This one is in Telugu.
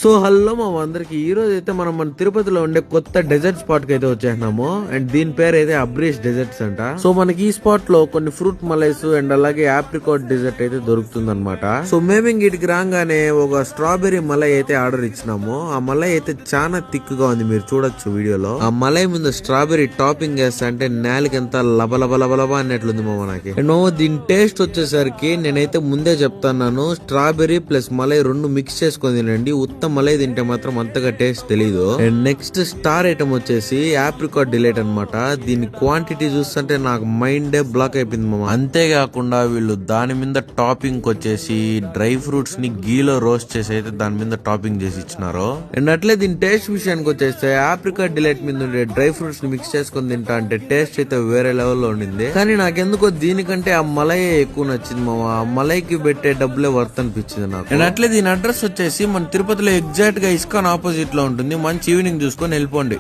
సో హలో మా అందరికి ఈ రోజు అయితే మనం మన తిరుపతిలో ఉండే కొత్త డెజర్ట్ స్పాట్ కి అయితే వచ్చేసినాము. అండ్ దీని పేరు అయితే అబ్రీష్ డెజర్ట్స్ అంట. సో మనకి ఈ స్పాట్ లో కొన్ని ఫ్రూట్ మలైస్ అండ్ అలాగే ఆప్రికాట్ డెజర్ట్ అయితే దొరుకుతుంది అనమాట. సో మేము ఇంటికి రాగానే ఒక స్ట్రాబెర్రీ మలై అయితే ఆర్డర్ ఇచ్చినాము. ఆ మలై అయితే చాలా థిక్ గా ఉంది, మీరు చూడొచ్చు వీడియోలో. ఆ మలై ముందు స్ట్రాబెర్రీ టాపింగ్ వేస్తా అంటే నేలకింత లబలబ అన్నట్లుంది మామ నాకు. అండ్ దీని టేస్ట్ వచ్చేసరికి నేనైతే ముందే చెప్తాను, స్ట్రాబెర్రీ ప్లస్ మలై రెండు మిక్స్ చేసుకొని తినండి. మలై తింటే మాత్రం అంతగా టేస్ట్ తెలీదు. అండ్ నెక్స్ట్ స్టార్ ఐటమ్ వచ్చేసి ఆప్రికాట్ డిలైట్ అనమాట. దీని క్వాంటిటీ చూస్తుంటే నాకు మైండే బ్లాక్ అయిపోయింది మామ. అంతేకాకుండా వీళ్ళు దాని మీద టాపింగ్ వచ్చేసి డ్రై ఫ్రూట్స్ ని గీలో రోస్ట్ చేసి అయితే దాని మీద టాపింగ్ చేసి ఇచ్చినారు. అండ్ అట్లే దీని టేస్ట్ విషయానికి వచ్చేస్తే ఆప్రికాట్ డిలైట్ మీద ఉండే డ్రై ఫ్రూట్స్ ని మిక్స్ చేసుకొని తింటా అంటే టేస్ట్ అయితే వేరే లెవెల్లో ఉండింది. కానీ నాకెందుకో దీనికంటే ఆ మలై ఎక్కువ నచ్చింది మామ. ఆ మలైకి పెట్టే డబ్బులే వర్త్ అనిపించింది నాకు. అండ్ అట్లే దీని అడ్రస్ వచ్చేసి మన తిరుపతిలో ఎగ్జాక్ట్ గా ఇస్కాన్ ఆపోజిట్ లో ఉంటుంది. మంచి ఈవినింగ్ చూసుకొని వెళ్ళిపోండి.